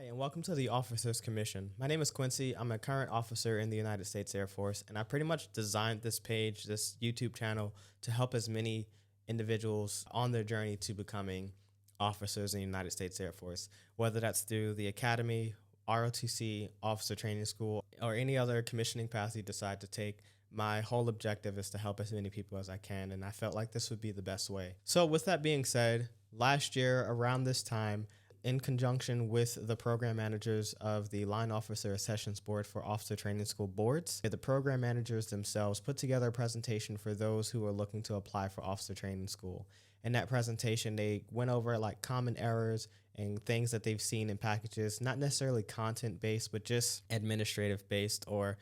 Hi, and welcome to the Officers Commission. My name is Quincy. I'm a current officer in the United States Air Force, and I pretty much designed this page, this YouTube channel, to help as many individuals on their journey to becoming officers in the United States Air Force, whether that's through the Academy, ROTC, Officer Training School, or any other commissioning path you decide to take. My whole objective is to help as many people as I can, and I felt like this would be the best way. So with that being said, last year around this time, in conjunction with the program managers of the Line Officer Sessions Board for Officer Training School boards, the program managers themselves put together a presentation for those who are looking to apply for Officer Training School. In that presentation, they went over like common errors and things that they've seen in packages, not necessarily content-based, but just administrative-based or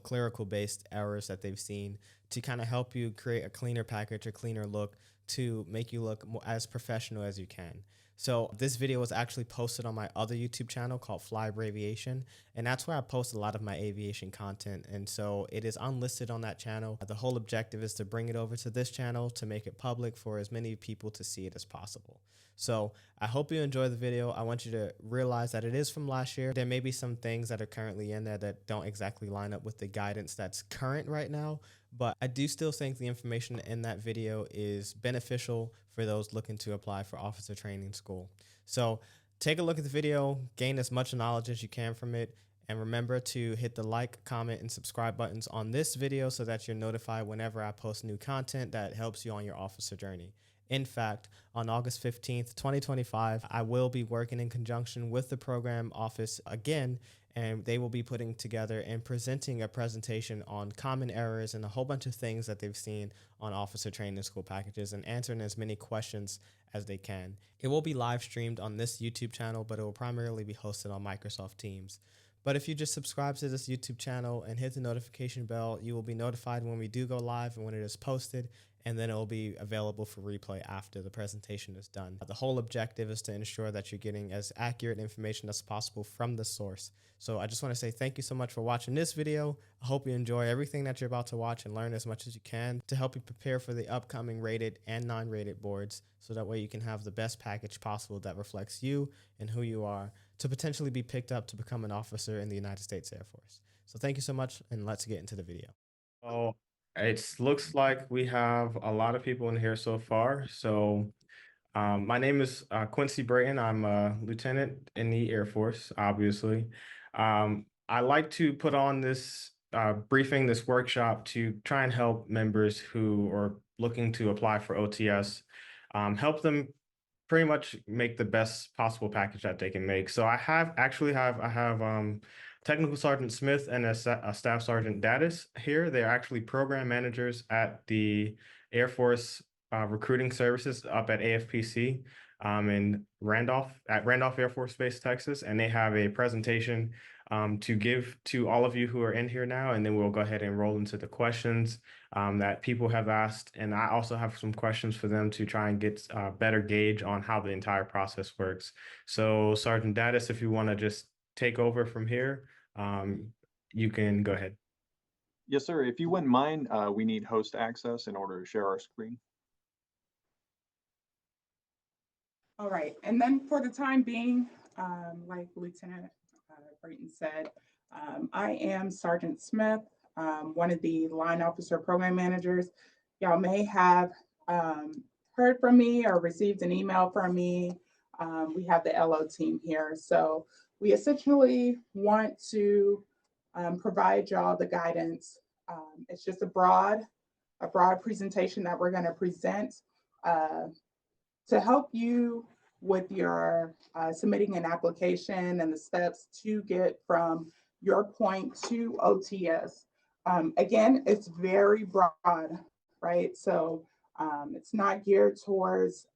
clerical-based errors that they've seen to kind of help you create a cleaner package, a cleaner look to make you look as professional as you can. So this video was actually posted on my other YouTube channel called Fly Aviation, and that's where I post a lot of my aviation content. And so it is unlisted on that channel. The whole objective is to bring it over to this channel to make it public for as many people to see it as possible. So I hope you enjoy the video. I want you to realize that it is from last year. There may be some things that are currently in there that don't exactly line up with the guidance that's current right now, but I do still think the information in that video is beneficial for those looking to apply for officer training school. So take a look at the video, gain as much knowledge as you can from it, and remember to hit the like, comment, and subscribe buttons on this video so that you're notified whenever I post new content that helps you on your officer journey. In fact, on August 15th, 2025, I will be working in conjunction with the program office again, and they will be putting together and presenting a presentation on common errors and a whole bunch of things that they've seen on officer training school packages and answering as many questions as they can. It will be live streamed on this YouTube channel, but it will primarily be hosted on Microsoft Teams. But if you just subscribe to this YouTube channel and hit the notification bell, you will be notified when we do go live and when it is posted, and then it will be available for replay after the presentation is done. The whole objective is to ensure that you're getting as accurate information as possible from the source. So I just want to say thank you so much for watching this video. I hope you enjoy everything that you're about to watch and learn as much as you can to help you prepare for the upcoming rated and non-rated boards, so that way you can have the best package possible that reflects you and who you are to potentially be picked up to become an officer in the United States Air Force. So thank you so much, and let's get into the video. Oh, it looks like we have a lot of people in here so far. So my name is Quincy Brayton. I'm a lieutenant in the Air Force, obviously. I like to put on this briefing, this workshop to try and help members who are looking to apply for OTS, help them pretty much make the best possible package that they can make. So I have Technical Sergeant Smith and a Staff Sergeant Daddis here. They're actually program managers at the Air Force recruiting services up at AFPC in Randolph Air Force Base, Texas, and they have a presentation to give to all of you who are in here now, and then we'll go ahead and roll into the questions that people have asked, and I also have some questions for them to try and get a better gauge on how the entire process works. So Sergeant Daddis, if you want to just take over from here, you can go ahead. Yes, sir. If you wouldn't mind, we need host access in order to share our screen. All right, and then for the time being, like Lieutenant Brayton said, I am Sergeant Smith, one of the line officer program managers. Y'all may have heard from me or received an email from me. We have the LO team here. So we essentially want to provide y'all the guidance. It's just a broad presentation that we're going to present to help you with your submitting an application and the steps to get from your point to OTS. Again, it's very broad, right? So it's not geared towards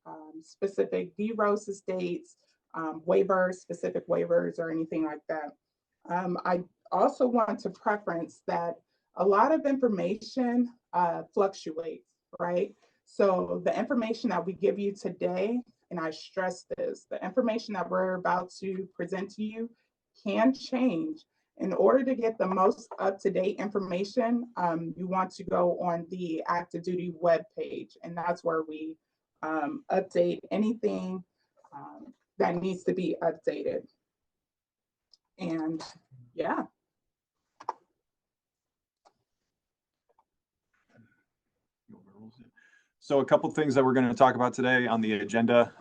specific DROSIS dates, waivers, specific waivers, or anything like that. I also want to preference that a lot of information fluctuates, right? So the information that we give you today, and I stress this, the information that we're about to present to you can change. In order to get the most up-to-date information, you want to go on the active duty webpage, and that's where we update anything that needs to be updated. And yeah. So a couple things that we're going to talk about today on the agenda.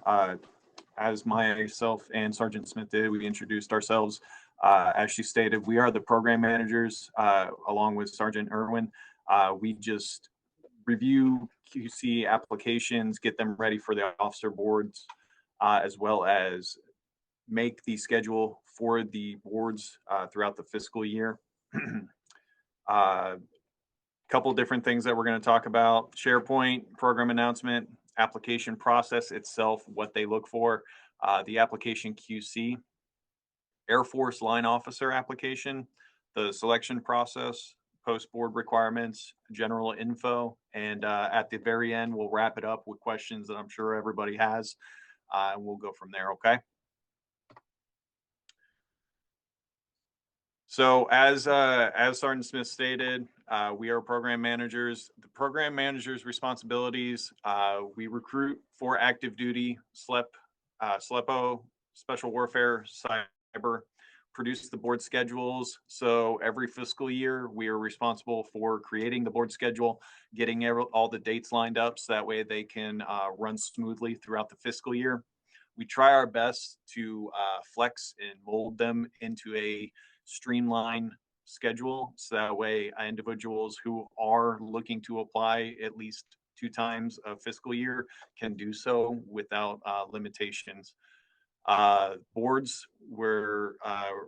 As myself and Sergeant Smith did, we introduced ourselves. As she stated, we are the program managers along with Sergeant Irwin. We just review QC applications, get them ready for the officer boards, as well as make the schedule for the boards throughout the fiscal year. Couple different things that we're going to talk about: SharePoint, program announcement, application process itself, what they look for, the application QC, Air Force line officer application, the selection process, post board requirements, general info, and at the very end, we'll wrap it up with questions that I'm sure everybody has, and we'll go from there, okay? So as Sergeant Smith stated, we are program managers. The program managers' responsibilities: we recruit for active duty, SLEPO, special warfare, cyber, produce the board schedules. So every fiscal year, we are responsible for creating the board schedule, getting all the dates lined up so that way they can run smoothly throughout the fiscal year. We try our best to flex and mold them into a streamline schedule so that way individuals who are looking to apply at least 2 times a fiscal year can do so without limitations. Boards, we're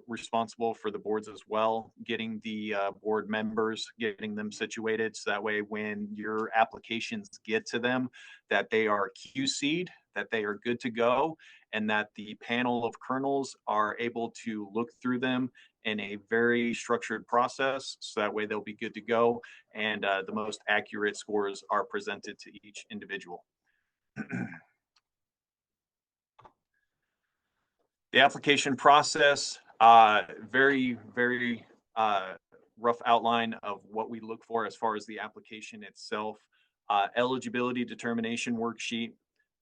responsible for the boards as well, getting the board members, getting them situated so that way when your applications get to them, that they are QC'd, that they are good to go, and that the panel of colonels are able to look through them in a very structured process so that way they'll be good to go, and the most accurate scores are presented to each individual. The application process, very, very rough outline of what we look for as far as the application itself. Eligibility determination worksheet,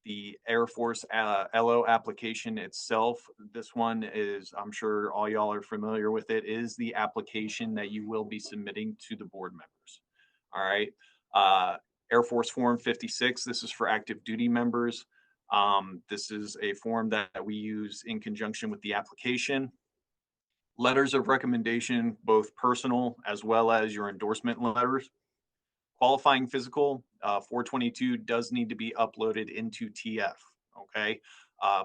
the Air Force LO application itself. This one is, I'm sure all y'all are familiar with it, is the application that you will be submitting to the board members. All right. Air Force Form 56, this is for active duty members. This is a form that we use in conjunction with the application. Letters of recommendation, both personal as well as your endorsement letters. Qualifying physical, 422 does need to be uploaded into TF, okay?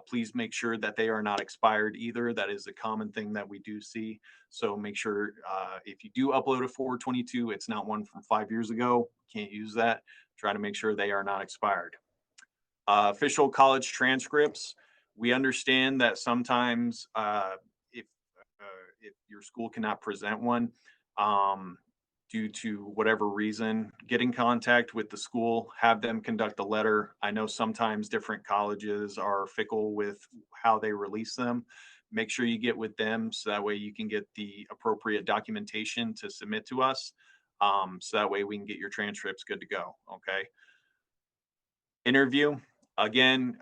Please make sure that they are not expired either. That is a common thing that we do see. So make sure if you do upload a 422, it's not one from 5 years ago. Can't use that. Try to make sure they are not expired. Official college transcripts. We understand that sometimes if your school cannot present one due to whatever reason, get in contact with the school, have them conduct a letter. I know sometimes different colleges are fickle with how they release them. Make sure you get with them so that way you can get the appropriate documentation to submit to us. So that way we can get your transcripts good to go. Okay. Interview. Again,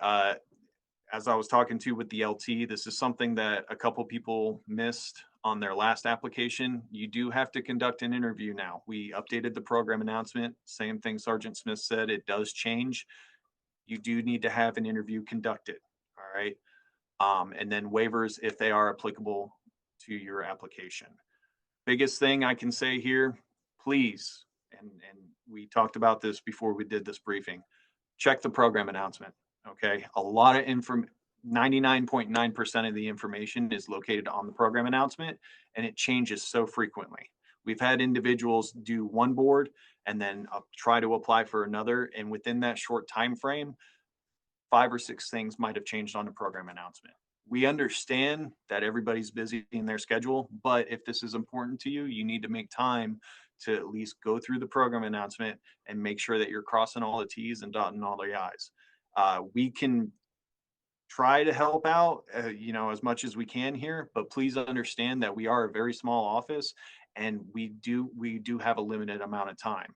as I was talking to with the LT, this is something that a couple people missed on their last application. You do have to conduct an interview now. We updated the program announcement. Same thing Sergeant Smith said, it does change. You do need to have an interview conducted. All right. And then waivers if they are applicable to your application. Biggest thing I can say here, please, and we talked about this before we did this briefing, check the program announcement. Okay. A lot of 99.9% of the information is located on the program announcement, and it changes so frequently. We've had individuals do one board and then try to apply for another, and within that short time frame, 5 or 6 things might have changed on the program announcement. We understand that everybody's busy in their schedule, but if this is important to you, you need to make time to at least go through the program announcement and make sure that you're crossing all the T's and dotting all the I's. We can try to help out, as much as we can here, but please understand that we are a very small office and we do have a limited amount of time.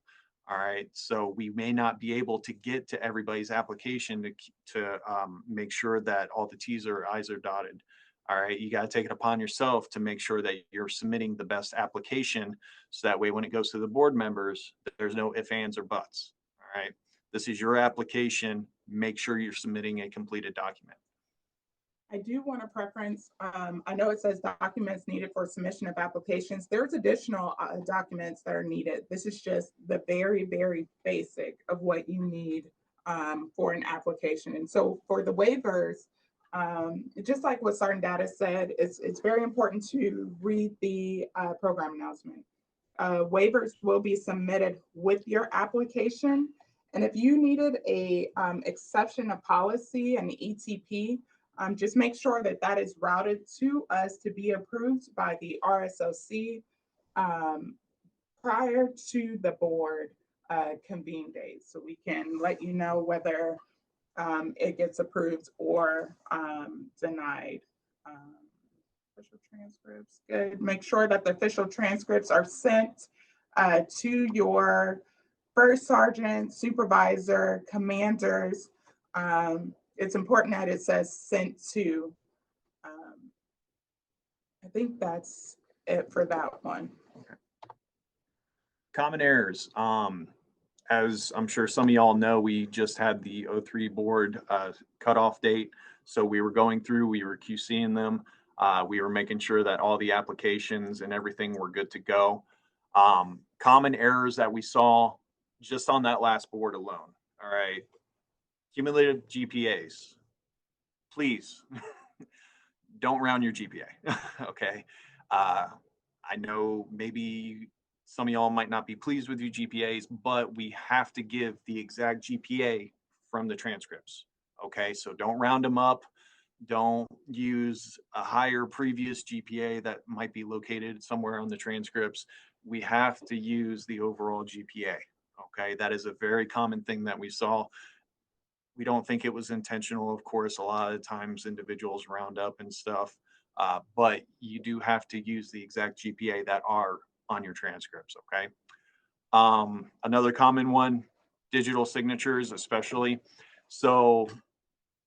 All right. So we may not be able to get to everybody's application to make sure that all the T's or I's are dotted. All right, you got to take it upon yourself to make sure that you're submitting the best application, so that way when it goes to the board members, there's no ifs, ands, or buts. All right, this is your application. Make sure you're submitting a completed document. I do want to preference, I know it says documents needed for submission of applications. There's additional documents that are needed. This is just the very, very basic of what you need for an application. And so for the waivers, just like what Sergeant Data said, it's very important to read the program announcement. Waivers will be submitted with your application. And if you needed a exception of policy and ETP, just make sure that that is routed to us to be approved by the RSOC prior to the board convene date. So we can let you know whether it gets approved or denied. Official transcripts, good. Make sure that the official transcripts are sent to your first sergeant, supervisor, commanders. It's important that it says sent to. I think that's it for that one. Common errors. As I'm sure some of y'all know, we just had the O3 board cutoff date. So we were going through, we were QCing them. We were making sure that all the applications and everything were good to go. Common errors that we saw just on that last board alone. All right. Cumulative GPAs. Please don't round your GPA. Okay. I know maybe some of y'all might not be pleased with your GPAs, but we have to give the exact GPA from the transcripts. Okay, so don't round them up. Don't use a higher previous GPA that might be located somewhere on the transcripts. We have to use the overall GPA. Okay, that is a very common thing that we saw. We don't think it was intentional. Of course, a lot of times individuals round up and stuff, but you do have to use the exact GPA that are on your transcripts. Okay. Another common one, digital signatures, especially. So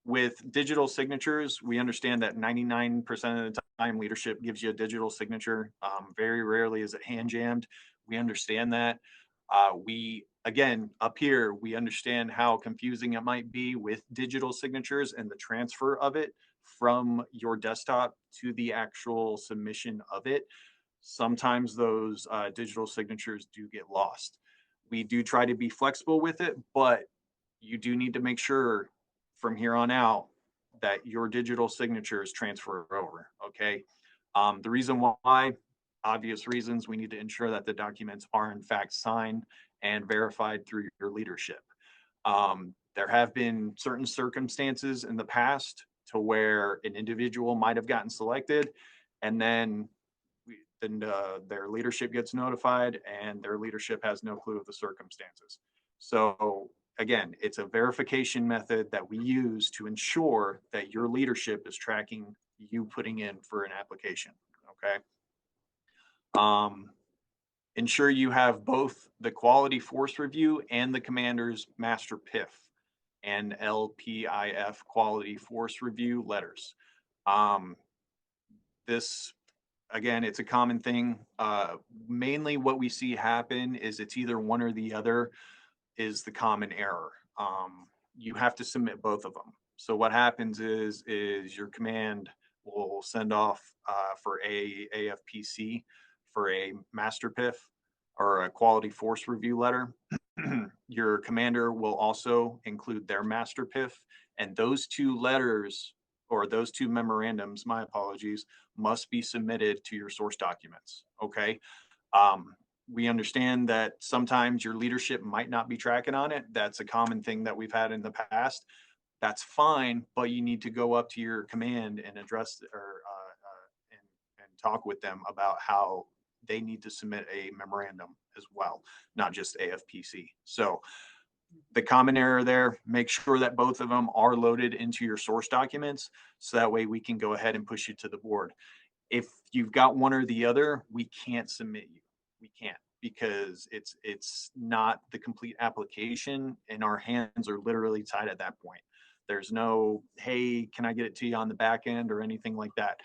with digital signatures, we understand that 99% of the time leadership gives you a digital signature. Very rarely is it hand jammed. We understand that. We, again, up here, we understand how confusing it might be with digital signatures and the transfer of it from your desktop to the actual submission of it. Sometimes those digital signatures do get lost. We do try to be flexible with it, but you do need to make sure from here on out that your digital signatures transfer over. Okay. The reason why, obvious reasons, we need to ensure that the documents are in fact signed and verified through your leadership. There have been certain circumstances in the past to where an individual might have gotten selected, and then their leadership gets notified and their leadership has no clue of the circumstances. So again, it's a verification method that we use to ensure that your leadership is tracking you putting in for an application. Okay. Ensure you have both the quality force review and the commander's master PIF and LPIF quality force review letters. This, again, it's a common thing. Mainly what we see happen is it's either one or the other is the common error. You have to submit both of them. So what happens is your command will send off for AFPC for a master PIF or a quality force review letter. Your commander will also include their master PIF, and those two letters or those two memorandums, my apologies, must be submitted to your source documents. Okay. We understand that sometimes your leadership might not be tracking on it. That's a common thing that we've had in the past. That's fine, but you need to go up to your command and address and talk with them about how they need to submit a memorandum as well, not just AFPC. So the common error there, make sure that both of them are loaded into your source documents, so that way we can go ahead and push you to the board. If you've got one or the other, we can't submit you. We can't, because it's not the complete application and our hands are literally tied at that point. There's no, hey, can I get it to you on the back end or anything like that.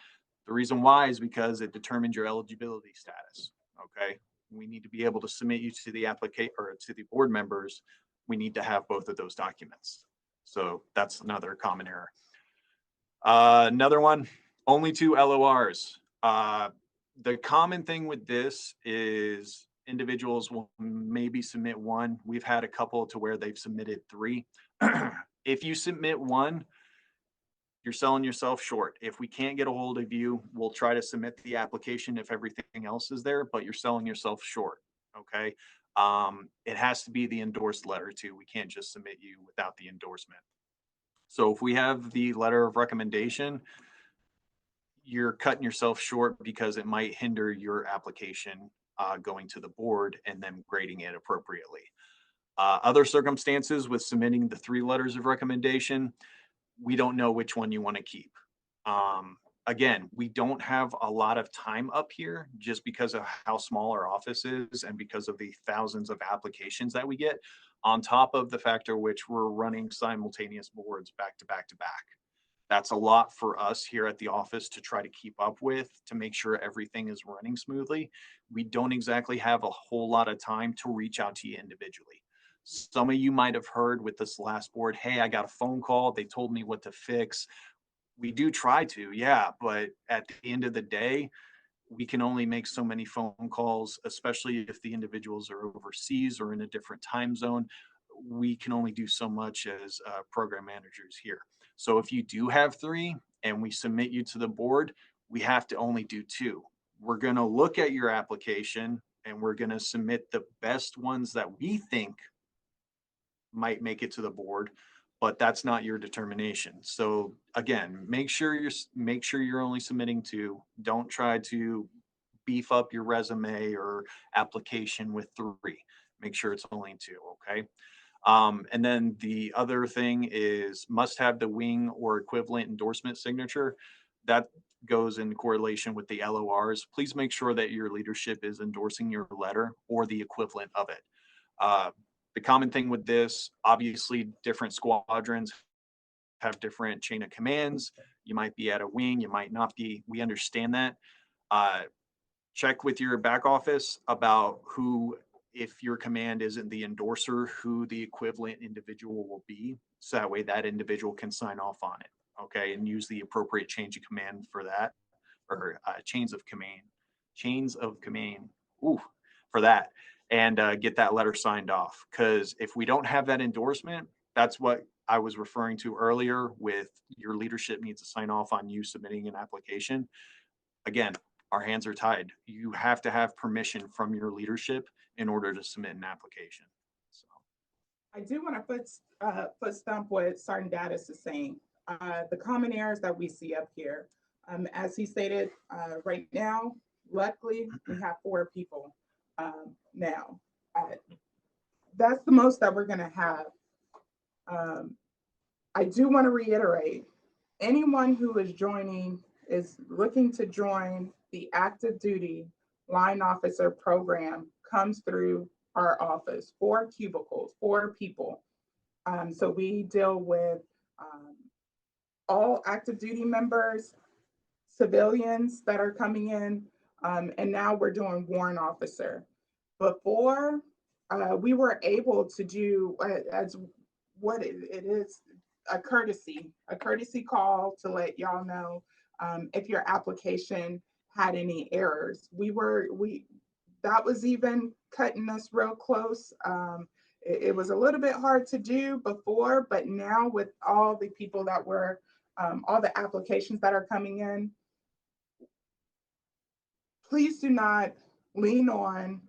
The reason why is because it determines your eligibility status. Okay. We need to be able to submit you to the applicant or to the board members. We need to have both of those documents. So that's another common error. Another one, only 2 LORs. The common thing with this is individuals will maybe submit 1. We've had a couple to where they've submitted 3. If you submit 1, you're selling yourself short. If we can't get a hold of you, we'll try to submit the application if everything else is there, but you're selling yourself short. Okay. It has to be the endorsed letter too. We can't just submit you without the endorsement. So if we have the letter of recommendation, you're cutting yourself short because it might hinder your application going to the board and then grading it appropriately. Other circumstances with submitting the 3 letters of recommendation, we don't know which one you want to keep. Again, we don't have a lot of time up here just because of how small our office is and because of the thousands of applications that we get, on top of the factor which we're running simultaneous boards back to back to back. That's a lot for us here at the office to try to keep up with, to make sure everything is running smoothly. We don't exactly have a whole lot of time to reach out to you individually. Some of you might have heard with this last board, hey, I got a phone call. They told me what to fix. We do try to, yeah, but at the end of the day, we can only make so many phone calls, especially if the individuals are overseas or in a different time zone. We can only do so much as program managers here. So if you do have 3 and we submit you to the board, we have to only do 2. We're going to look at your application and we're going to submit the best ones that we think might make it to the board, but that's not your determination. So again, make sure you're only submitting 2. Don't try to beef up your resume or application with 3. Make sure it's only 2. Okay. And then the other thing is must have the wing or equivalent endorsement signature. That goes in correlation with the LORs. Please make sure that your leadership is endorsing your letter or the equivalent of it. The common thing with this, obviously, different squadrons have different chain of commands. You might be at a wing, you might not be. We understand that. Check with your back office about who, if your command isn't the endorser, who the equivalent individual will be. So that way that individual can sign off on it. Okay. And use the appropriate change of command for that, or chains of command. Ooh, for that. And get that letter signed off. Because if we don't have that endorsement, that's what I was referring to earlier with your leadership needs to sign off on you submitting an application. Again, our hands are tied. You have to have permission from your leadership in order to submit an application. So I do want to put stump what Sergeant Gaddis is saying. The common errors that we see up here, as he stated, right now, luckily we have 4 people now. That's the most that we're going to have. I do want to reiterate, anyone who is looking to join the active duty line officer program comes through our office, 4 cubicles, 4 people. So we deal with all active duty members, civilians that are coming in, and now we're doing warrant officer. Before, we were able to do as what it is, a courtesy call to let y'all know if your application had any errors. That was even cutting us real close. It was a little bit hard to do before, but now with all the people that were, all the applications that are coming in, please do not lean on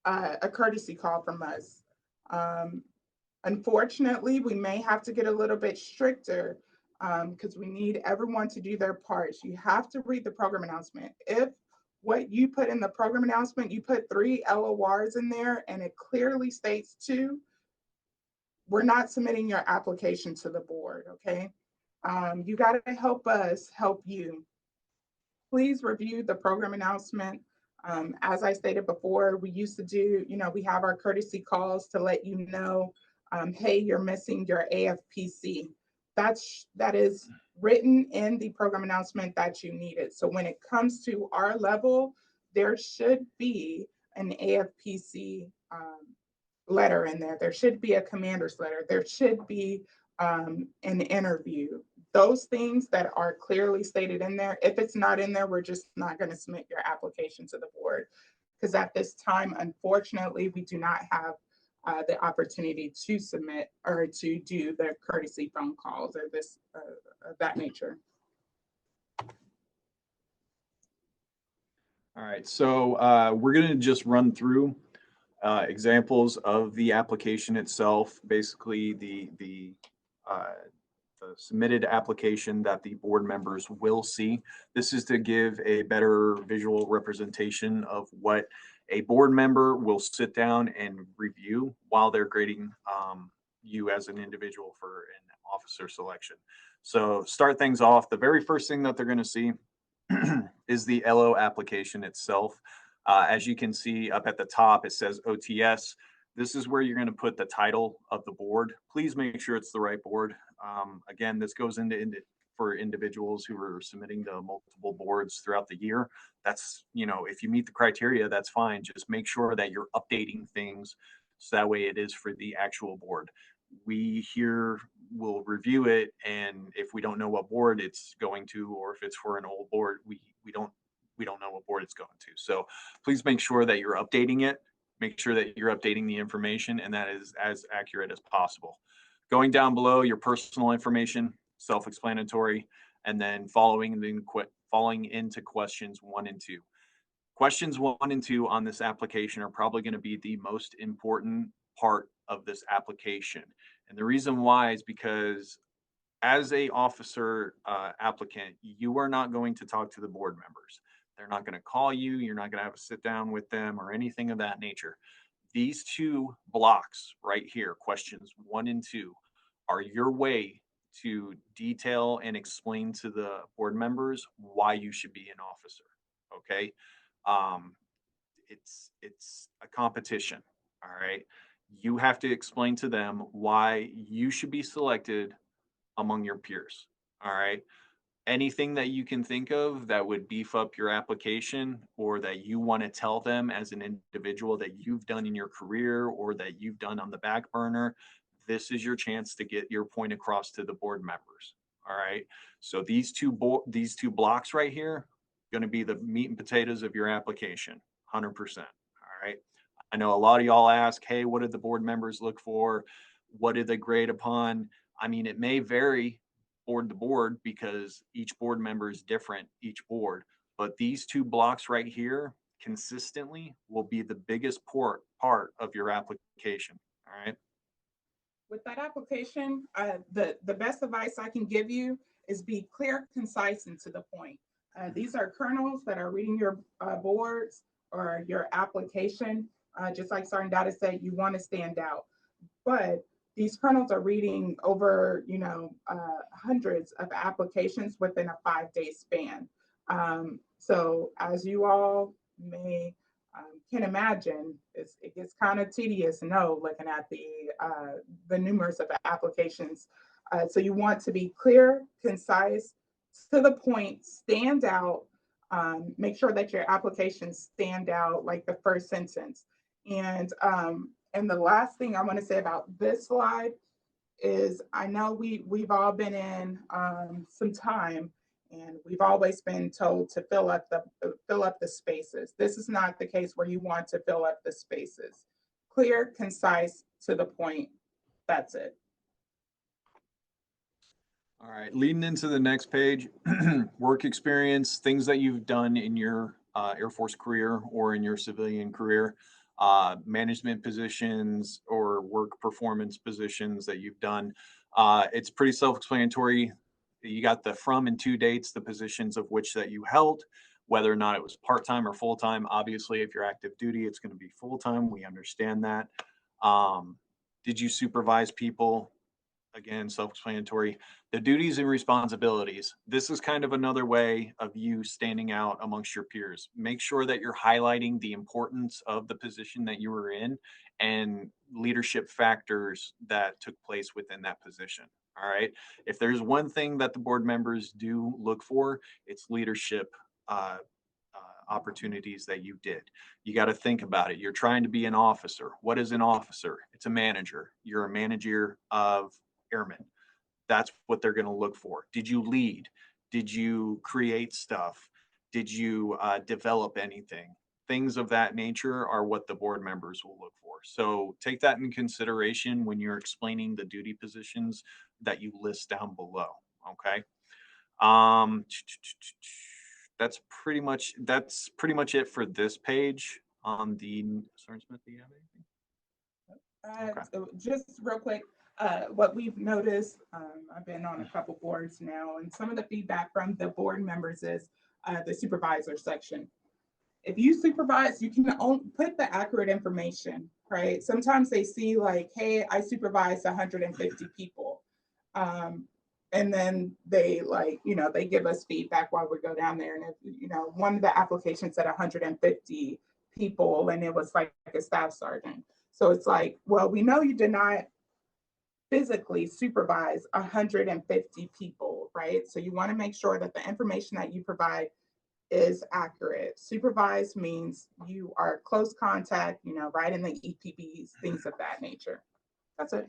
a courtesy call from us. Unfortunately, we may have to get a little bit stricter because we need everyone to do their parts. You have to read the program announcement. If what you put in the program announcement, you put 3 LORs in there and it clearly states 2, we're not submitting your application to the board, okay? You got to help us help you. Please review the program announcement. As I stated before, we used to do, we have our courtesy calls to let you know, hey, you're missing your AFPC. that is written in the program announcement that you needed. So when it comes to our level, there should be an AFPC letter in there. There should be a commander's letter. There should be an interview. Those things that are clearly stated in there. If it's not in there, we're just not going to submit your application to the board. Because at this time, unfortunately, we do not have the opportunity to submit or to do the courtesy phone calls or this of that nature. All right, so we're going to just run through examples of the application itself, basically uh, the submitted application that the board members will see. This is to give a better visual representation of what a board member will sit down and review while they're grading you as an individual for an officer selection. So start things off. The very first thing that they're going to see is the LO application itself. As you can see up at the top, it says OTS. This is where you're going to put the title of the board. Please make sure it's the right board. Again, this goes into for individuals who are submitting to multiple boards throughout the year. That's, you know, if you meet the criteria, that's fine. Just make sure that you're updating things so that way it is for the actual board. We here will review it, and if we don't know what board it's going to, or if it's for an old board, we don't know what board it's going to. So please make sure that you're updating it. Make sure that you're updating the information, and that is as accurate as possible. Going down below, your personal information, self-explanatory, and then following into questions 1 and 2. Questions 1 and 2 on this application are probably going to be the most important part of this application. And the reason why is because as a officer applicant, you are not going to talk to the board members. They're not going to call you. You're not going to have a sit down with them or anything of that nature. These 2 blocks right here, questions 1 and 2, are your way to detail and explain to the board members why you should be an officer. Okay. Um, it's a competition. All right. You have to explain to them why you should be selected among your peers. All right. Anything that you can think of that would beef up your application, or that you want to tell them as an individual that you've done in your career or that you've done on the back burner, this is your chance to get your point across to the board members. All right. So these two blocks right here going to be the meat and potatoes of your application, 100%. All right. I know a lot of y'all ask, hey, what did the board members look for? What did they grade upon? I mean, it may vary board to board because each board member is different, each board. But these 2 blocks right here consistently will be the biggest part of your application. All right. With that application, the best advice I can give you is be clear, concise, and to the point. These are colonels that are reading your boards or your application. Just like Sergeant Data said, you want to stand out. But these colonels are reading over, hundreds of applications within a 5-day span. So as you all may can imagine, it gets kind of tedious, looking at the numerous of applications. So you want to be clear, concise, to the point, stand out. Make sure that your applications stand out, like the first sentence. And the last thing I want to say about this slide is I know we've all been in some time, and we've always been told to fill up the spaces. This is not the case where you want to fill up the spaces. Clear, concise, to the point. That's it. All right. Leading into the next page, work experience, things that you've done in your Air Force career or in your civilian career. Management positions or work performance positions that you've done. It's pretty self-explanatory. You got the from and to dates, the positions of which that you held, whether or not it was part-time or full-time. Obviously, if you're active duty, it's going to be full-time. We understand that. Did you supervise people? Again, self-explanatory. The duties and responsibilities. This is kind of another way of you standing out amongst your peers. Make sure that you're highlighting the importance of the position that you were in and leadership factors that took place within that position. All right. If there's one thing that the board members do look for, it's leadership uh, opportunities that you did. You got to think about it. You're trying to be an officer. What is an officer? It's a manager. You're a manager of airmen. That's what they're going to look for. Did you lead? Did you create stuff? Did you develop anything? Things of that nature are what the board members will look for. So take that in consideration when you're explaining the duty positions that you list down below. Okay. Um, that's pretty much it for this page on the. Sorry, Smith, do you have anything? Okay. So just real quick, what we've noticed, I've been on a couple boards now, and some of the feedback from the board members is the supervisor section. If you supervise, you can put the accurate information, right? Sometimes they see like, hey, I supervised 150 people. And then they like, they give us feedback while we go down there. And if, one of the applications said 150 people and it was like a staff sergeant. So it's like, well, we know you did not physically supervise 150 people, right? So you want to make sure that the information that you provide is accurate. Supervise means you are close contact, right in the EPBs, things of that nature. That's it.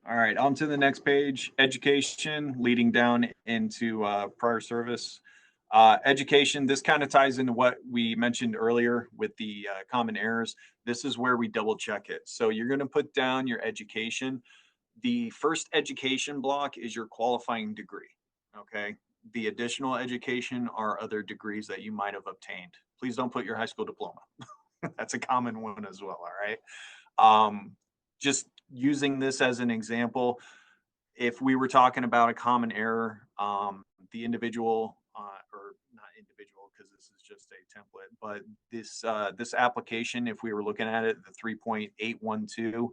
All right, on to the next page, education, leading down into prior service. Education, this kind of ties into what we mentioned earlier with the common errors. This is where we double check it. So you're going to put down your education. The first education block is your qualifying degree, okay? The additional education are other degrees that you might have obtained. Please don't put your high school diploma. That's a common one as well, all right? Just using this as an example, if we were talking about a common error, the individual, or not individual, because this is just a template, but this application, if we were looking at it, the 3.812,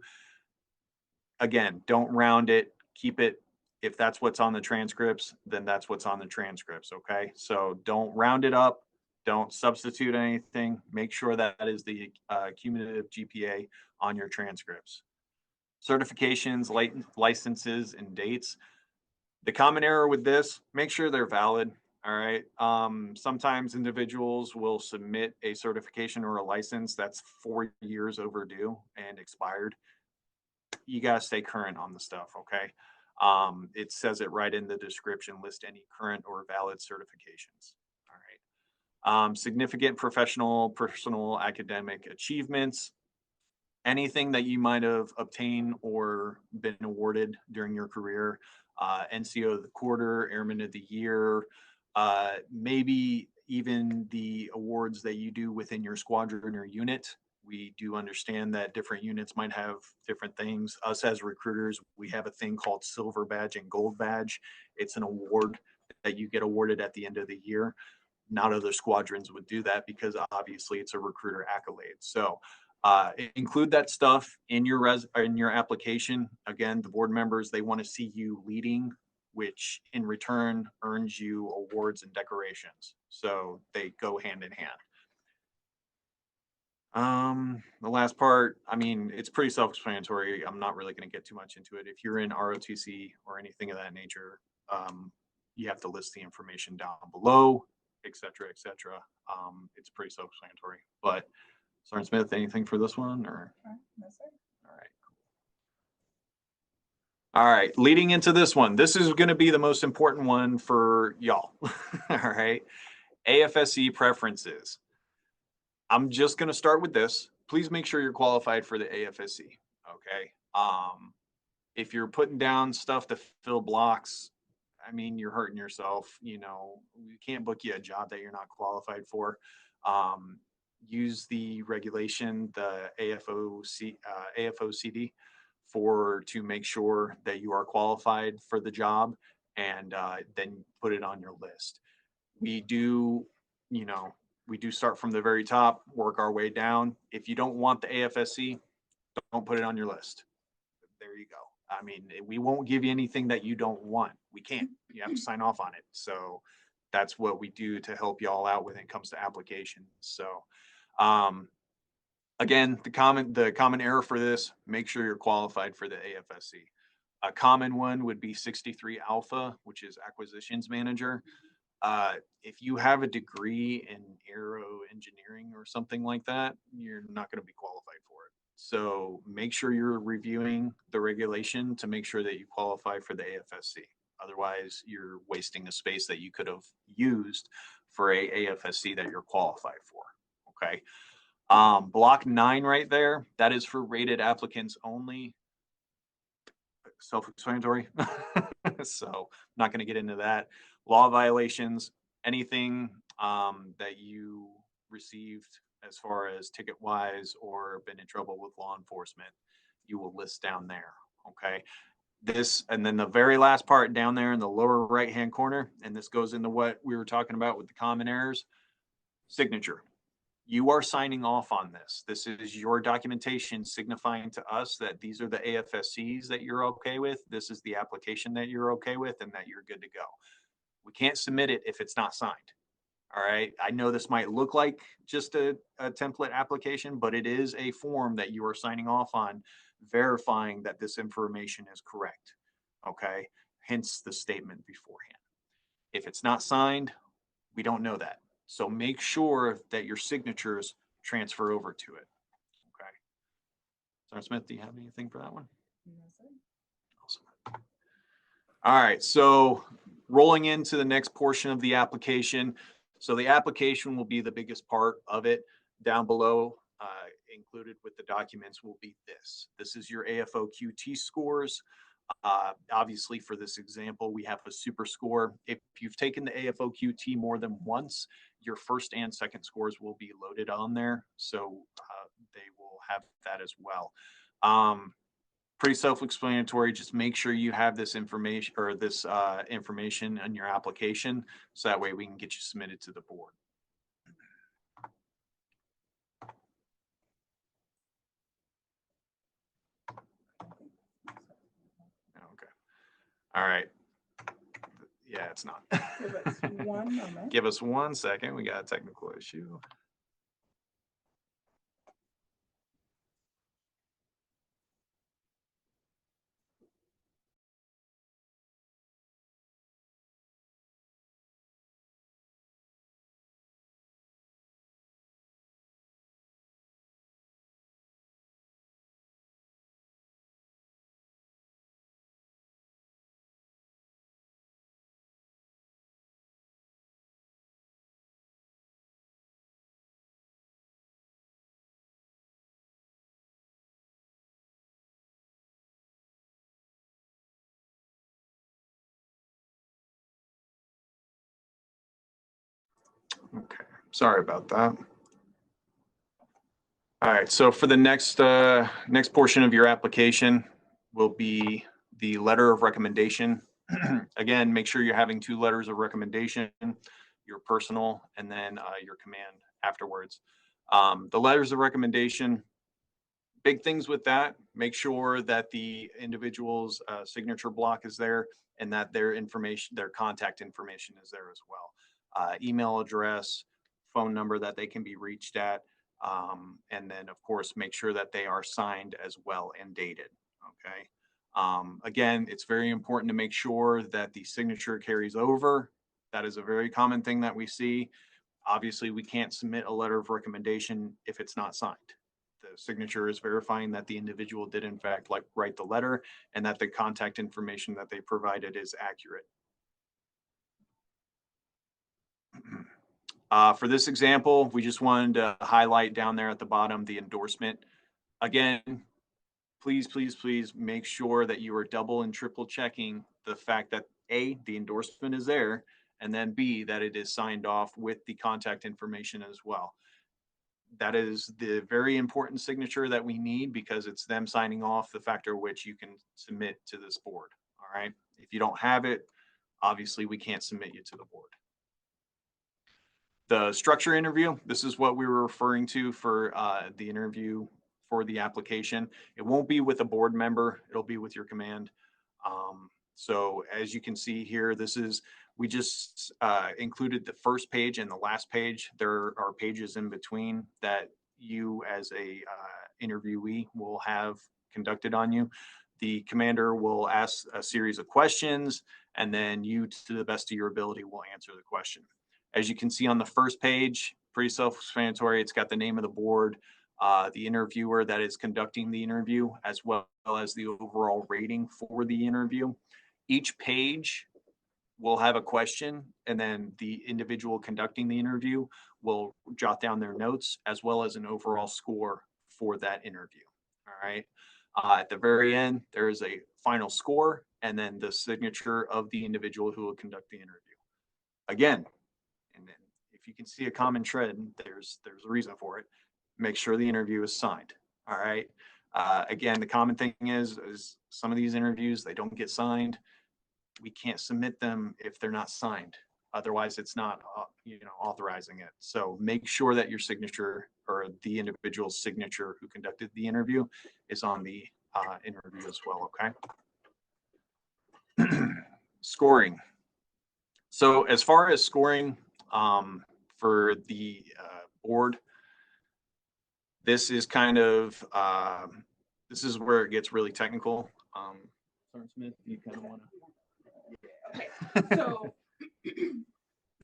again, don't round it, keep it. If that's what's on the transcripts, then that's what's on the transcripts. Okay. So don't round it up. Don't substitute anything. Make sure that is the cumulative GPA on your transcripts. Certifications, licenses, and dates. The common error with this, make sure they're valid. All right. Sometimes individuals will submit a certification or a license that's 4 years overdue and expired. You got to stay current on the stuff. Okay. It says it right in the description, list any current or valid certifications. All right. Significant professional, personal, academic achievements, anything that you might have obtained or been awarded during your career, NCO of the quarter, Airman of the year, maybe even the awards that you do within your squadron or unit. We do understand that different units might have different things. Us as recruiters, we have a thing called silver badge and gold badge. It's an award that you get awarded at the end of the year. Not other squadrons would do that because obviously it's a recruiter accolade. So include that stuff in your application. Again, the board members, they want to see you leading, which in return earns you awards and decorations. So they go hand in hand. The last part, I mean, it's pretty self-explanatory. I'm not really going to get too much into it. If you're in ROTC or anything of that nature, you have to list the information down below, et cetera, et cetera. It's pretty self-explanatory. But Sergeant Smith, anything for this one? Or No, sir. all right. All right, leading into this one, this is going to be the most important one for y'all. All right, AFSC preferences. I'm just going to start with this. Please make sure you're qualified for the AFSC. Okay. If you're putting down stuff to fill blocks, I mean, you're hurting yourself. You can't book you a job that you're not qualified for. Use the regulation, the AFOCD, to make sure that you are qualified for the job, and then put it on your list. We do start from the very top, work our way down. If you don't want the AFSC, don't put it on your list. There you go. I mean, we won't give you anything that you don't want. We can't. You have to sign off on it. So that's what we do to help y'all out when it comes to application. So again, the common error for this, make sure you're qualified for the AFSC. A common one would be 63 Alpha, which is Acquisitions Manager. If you have a degree in aero engineering or something like that, you're not going to be qualified for it. So make sure you're reviewing the regulation to make sure that you qualify for the AFSC. Otherwise, you're wasting a space that you could have used for a AFSC that you're qualified for. Okay. Block 9 right there, that is for rated applicants only. Self-explanatory. So I'm not going to get into that. Law violations, anything that you received as far as ticket wise or been in trouble with law enforcement, you will list down there. Okay. This, and then the very last part down there in the lower right hand corner, and this goes into what we were talking about with the common errors, signature. You are signing off on this. This is your documentation signifying to us that these are the AFSCs that you're okay with. This is the application that you're okay with and that you're good to go. We can't submit it if it's not signed. All right. I know this might look like just a template application, but it is a form that you are signing off on, verifying that this information is correct. Okay. Hence the statement beforehand. If it's not signed, we don't know that. So make sure that your signatures transfer over to it. Okay. Sergeant Smith, do you have anything for that one? No, sir. Awesome. All right. So rolling into the next portion of the application. So the application will be the biggest part of it. Down below, included with the documents will be this. This is your AFO QT scores. Obviously, for this example, we have a super score. If you've taken the AFO QT more than once, your first and second scores will be loaded on there. So they will have that as well. Pretty self-explanatory. Just make sure you have this information or this information in your application, so that way we can get you submitted to the board. Okay. All right. Yeah, it's not. Give us 1 moment. Give us 1 second. We got a technical issue. Okay, sorry about that. All right, so for the next portion of your application will be the letter of recommendation. Again, make sure you're having 2 letters of recommendation, your personal and then your command afterwards. The letters of recommendation, big things with that, make sure that the individual's signature block is there and that their information, their contact information is there as well. Email address, phone number that they can be reached at. And then of course, make sure that they are signed as well and dated. Okay. Again, it's very important to make sure that the signature carries over. That is a very common thing that we see. Obviously, we can't submit a letter of recommendation if it's not signed. The signature is verifying that the individual did in fact write the letter and that the contact information that they provided is accurate. For this example, we just wanted to highlight down there at the bottom the endorsement. Again, please, please, please make sure that you are double and triple checking the fact that A, the endorsement is there, and then B, that it is signed off with the contact information as well. That is the very important signature that we need because it's them signing off the factor which you can submit to this board. All right. If you don't have it, obviously we can't submit you to the board. The structure interview, this is what we were referring to for the interview for the application. It won't be with a board member. It'll be with your command. So as you can see here, we just included the first page and the last page. There are pages in between that you as a interviewee will have conducted on you. The commander will ask a series of questions, and then you, to the best of your ability, will answer the question. As you can see on the first page, pretty self-explanatory. It's got the name of the board, the interviewer that is conducting the interview, as well as the overall rating for the interview. Each page will have a question, and then the individual conducting the interview will jot down their notes as well as an overall score for that interview. All right. At the very end, there is a final score and then the signature of the individual who will conduct the interview. Again, and then if you can see a common trend, there's a reason for it. Make sure the interview is signed. All right. Again, the common thing is some of these interviews, they don't get signed. We can't submit them if they're not signed. Otherwise, it's not authorizing it. So make sure that your signature or the individual's signature who conducted the interview is on the interview as well. Okay. Scoring. So as far as scoring for the board, this is kind of this is where it gets really technical. Sergeant Smith, you kind of want to. Okay, so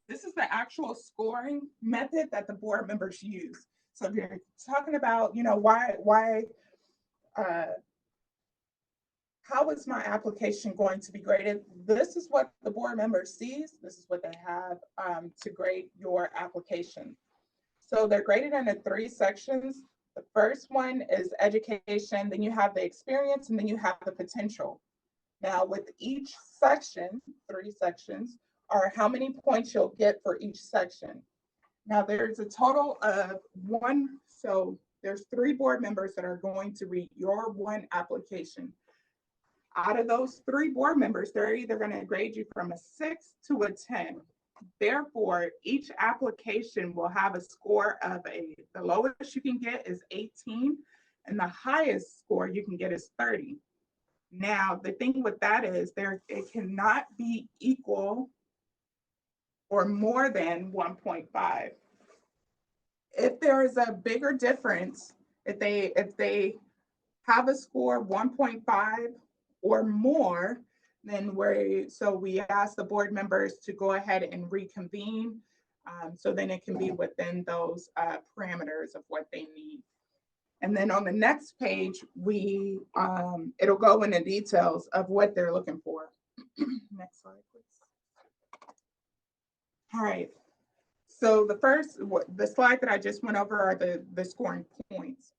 this is the actual scoring method that the board members use. So if you're talking about, how is my application going to be graded? This is what the board member sees. This is what they have to grade your application. So they're graded into 3 sections. The first one is education, then you have the experience, and then you have the potential. Now, with each section, 3 sections, are how many points you'll get for each section. Now, there's a total of 1, so there's 3 board members that are going to read your 1 application. Out of those 3 board members, they're either going to grade you from a 6 to a 10. Therefore, each application will have a score of the lowest you can get is 18, and the highest score you can get is 30. Now, the thing with that is it cannot be equal or more than 1.5. If there is a bigger difference, if they have a score 1.5 or more, then we ask the board members to go ahead and reconvene. So then it can be within those parameters of what they need. And then on the next page, it'll go into details of what they're looking for. Next slide, please. All right. So the slide that I just went over are the scoring points.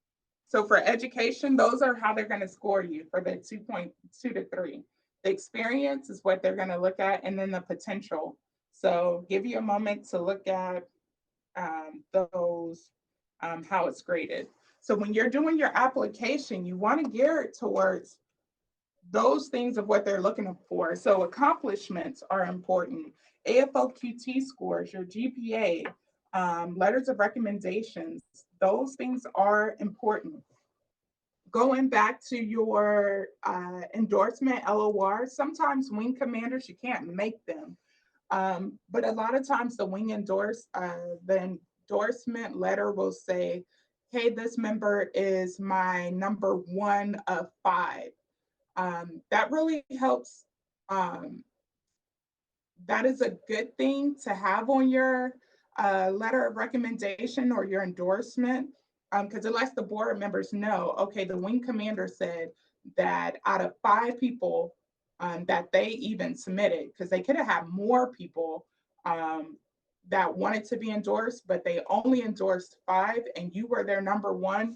So for education, those are how they're going to score you for the 2.2 to 3. The experience is what they're going to look at, and then the potential. So give you a moment to look at those, how it's graded. So when you're doing your application, you want to gear it towards those things of what they're looking for. So accomplishments are important. AFOQT scores, your GPA, letters of recommendations, those things are important. Going back to your endorsement LOR, sometimes wing commanders, you can't make them. But a lot of times the the endorsement letter will say, hey, this member is my number 1 of 5. That really helps. That is a good thing to have on your letter of recommendation or your endorsement, because it lets the board members know, okay, the wing commander said that out of 5 people that they even submitted, because they could have had more people that wanted to be endorsed, but they only endorsed 5 and you were their number 1,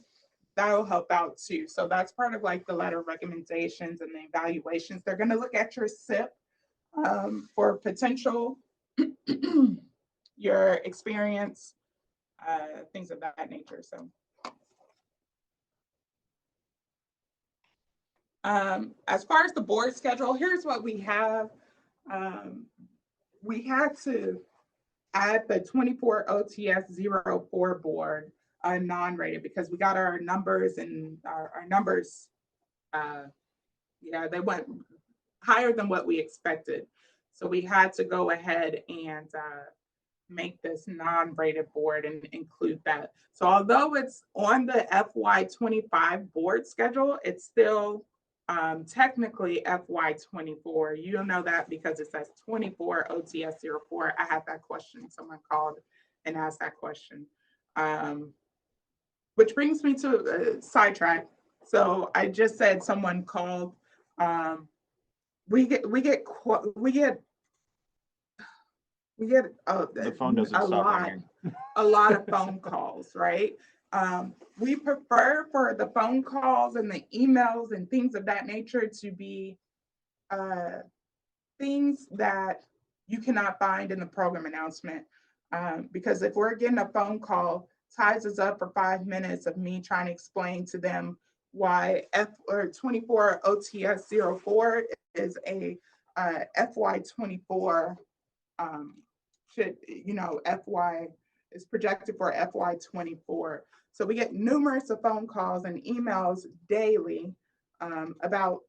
that'll help out too. So that's part of like the letter of recommendations and the evaluations. They're going to look at your SIP for potential, your experience, things of that nature. So as far as the board schedule, here's what we have. We had to add the 24 OTS 04 board non-rated because we got our numbers and our numbers, they went higher than what we expected. So we had to go ahead and make this non-rated board and include that. So although it's on the FY25 board schedule, it's still Technically FY24. You'll know that because it says 24 OTS 04. I had that question. Someone called and asked that question. Which brings me to sidetrack. So I just said someone called. We get The phone doesn't stop ringing. a lot of phone calls, right? We prefer for the phone calls and the emails and things of that nature to be things that you cannot find in the program announcement. Because if we're getting a phone call, ties us up for 5 minutes of me trying to explain to them why F24 OTS 04 is a FY24 FY is projected for FY24. So we get numerous of phone calls and emails daily about,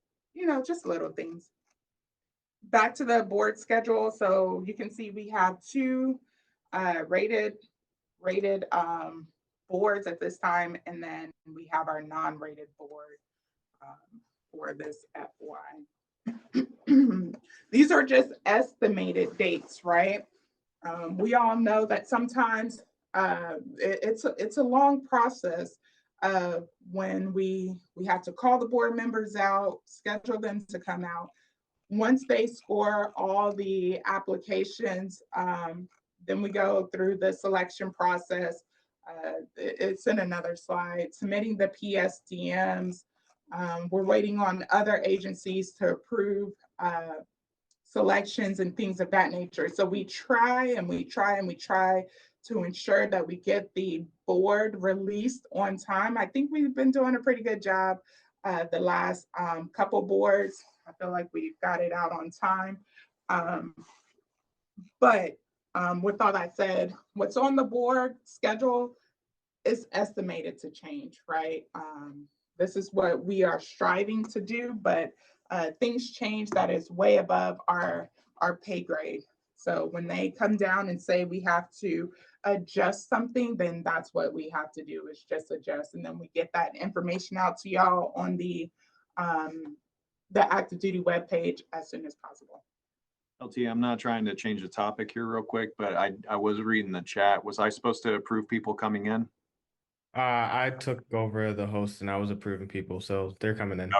just little things. Back to the board schedule. So you can see we have two rated boards at this time, and then we have our non-rated board for this FY. These are just estimated dates, right? We all know that sometimes it's a long process when we have to call the board members out, schedule them to come out. Once they score all the applications, then we go through the selection process. It's in another slide, submitting the PSDMs. We're waiting on other agencies to approve selections and things of that nature. So we try to ensure that we get the board released on time. I think we've been doing a pretty good job the last couple boards. I feel like we've got it out on time. But with all that said, what's on the board schedule is estimated to change, right? This is what we are striving to do, but things change that is way above our pay grade. So when they come down and say we have to adjust something, then that's what we have to do, is just adjust. And then we get that information out to y'all on the active duty webpage as soon as possible. LT, I'm not trying to change the topic here real quick, but I was reading the chat. Was I supposed to approve people coming in? I took over the host and I was approving people, so they're coming in.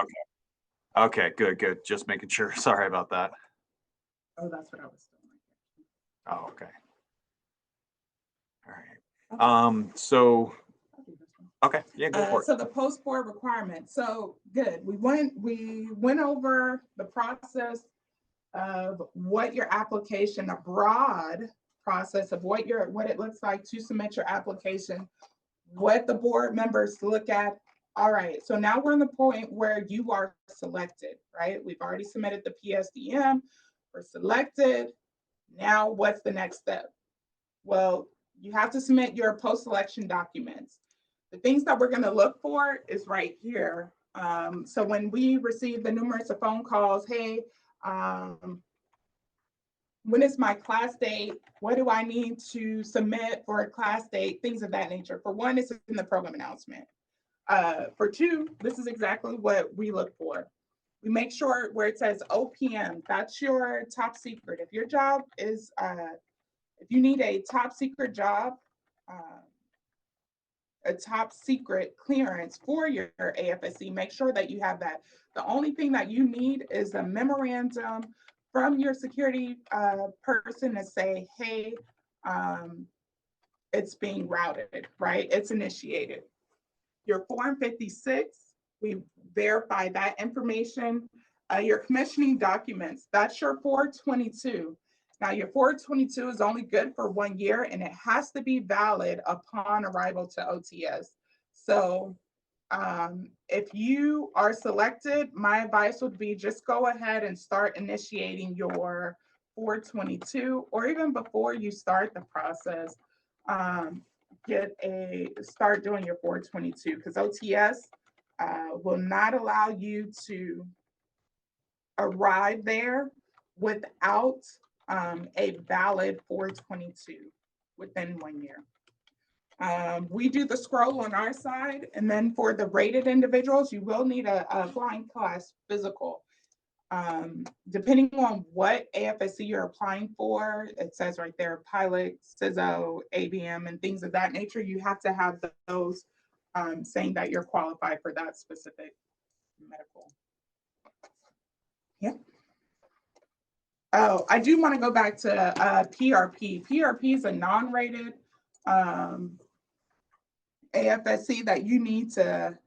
Okay, good. Just making sure. Sorry about that. Oh, that's what I was doing. Oh, okay. All right. So, okay, yeah, go for it. So the post board requirements. So good. We went over the process of what your application, a broad process of what it looks like to submit your application, what the board members look at. All right, so now we're in the point where you are selected, right? We've already submitted the PSDM, we're selected. Now what's the next step? Well, you have to submit your post-selection documents. The things that we're gonna look for is right here. So when we receive the numerous of phone calls, hey, when is my class date? What do I need to submit for a class date? Things of that nature. For one, it's in the program announcement. For two, this is exactly what we look for. We make sure where it says OPM, that's your top secret. If your job is, if you need a top secret job, a top secret clearance for your AFSC, make sure that you have that. The only thing that you need is a memorandum from your security person to say, hey, it's being routed, right? It's initiated. Your Form 56, we verify that information. Your commissioning documents, that's your 422. Now your 422 is only good for 1 year and it has to be valid upon arrival to OTS. So if you are selected, my advice would be just go ahead and start initiating your 422, or even before you start the process, start doing your 422, because OTS will not allow you to arrive there without a valid 422 within 1 year. We do the scroll on our side, and then for the rated individuals, you will need a flying class physical. Depending on what AFSC you're applying for, it says right there, pilot, CISO, ABM, and things of that nature, you have to have those saying that you're qualified for that specific medical. Yeah. Oh, I do want to go back to PRP. PRP is a non-rated AFSC that you need to,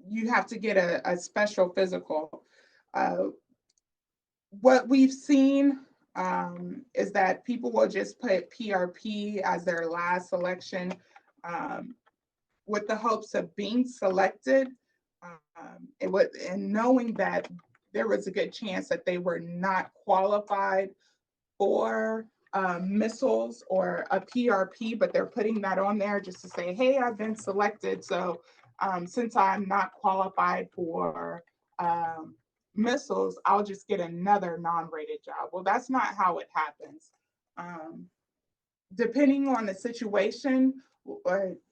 you have to get a special physical. What we've seen is that people will just put PRP as their last selection with the hopes of being selected and knowing that there was a good chance that they were not qualified for missiles or a PRP, but they're putting that on there just to say, hey, I've been selected. So since I'm not qualified for missiles, I'll just get another non-rated job. Well, that's not how it happens. Depending on the situation,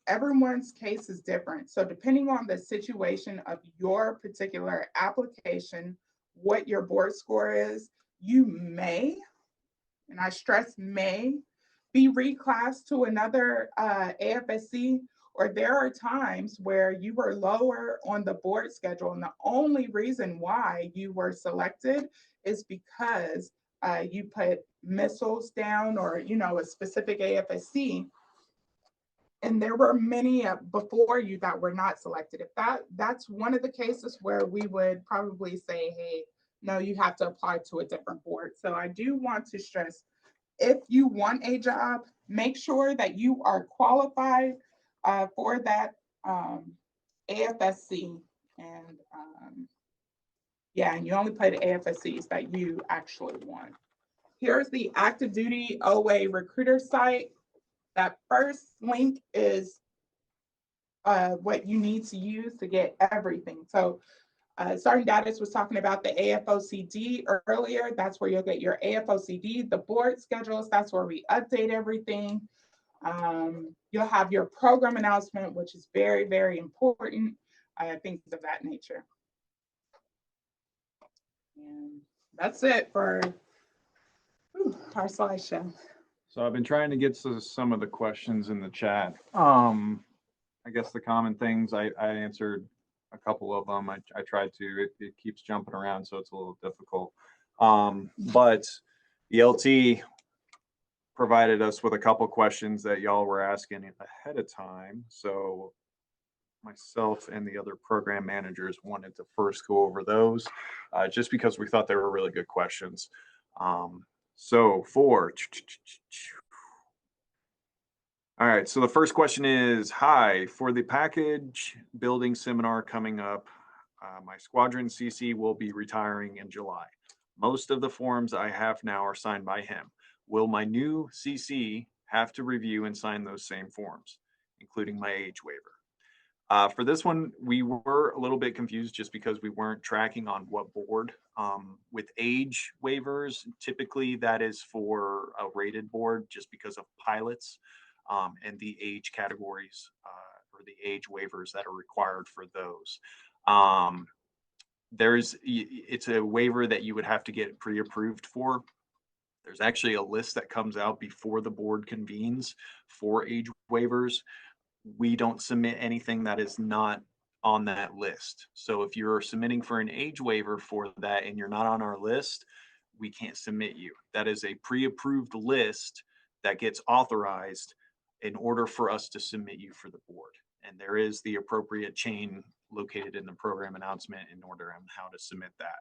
everyone's case is different. So depending on the situation of your particular application, what your board score is, you may, and I stress may, be reclassed to another AFSC, or there are times where you were lower on the board schedule, and the only reason why you were selected is because you put missiles down or, you know, a specific AFSC, and there were many before you that were not selected. If that's one of the cases where we would probably say, hey, no, you have to apply to a different board. So I do want to stress, if you want a job, make sure that you are qualified for that AFSC. And yeah, and you only play the AFSCs that you actually want. Here's the active duty OA recruiter site. That first link is what you need to use to get everything. So Sergeant Gaddis was talking about the AFOCD earlier. That's where you'll get your AFOCD, the board schedules. That's where we update everything. You'll have your program announcement, which is very, very important, things of that nature. And that's it for our slideshow. So I've been trying to get to some of the questions in the chat. I guess the common things I answered a couple of them. I tried to. It keeps jumping around, so it's a little difficult. But the LT provided us with a couple questions that y'all were asking ahead of time. So myself and the other program managers wanted to first go over those, just because we thought they were really good questions. So all right, so the first question is, hi, for the package building seminar coming up, my squadron CC will be retiring in July. Most of the forms I have now are signed by him. Will my new CC have to review and sign those same forms, including my age waiver? For this one, we were a little bit confused just because we weren't tracking on what board. With age waivers, typically that is for a rated board just because of pilots. And the age categories or the age waivers that are required for those. It's a waiver that you would have to get pre-approved for. There's actually a list that comes out before the board convenes for age waivers. We don't submit anything that is not on that list. So if you're submitting for an age waiver for that and you're not on our list, we can't submit you. That is a pre-approved list that gets authorized in order for us to submit you for the board. And there is the appropriate chain located in the program announcement in order on how to submit that.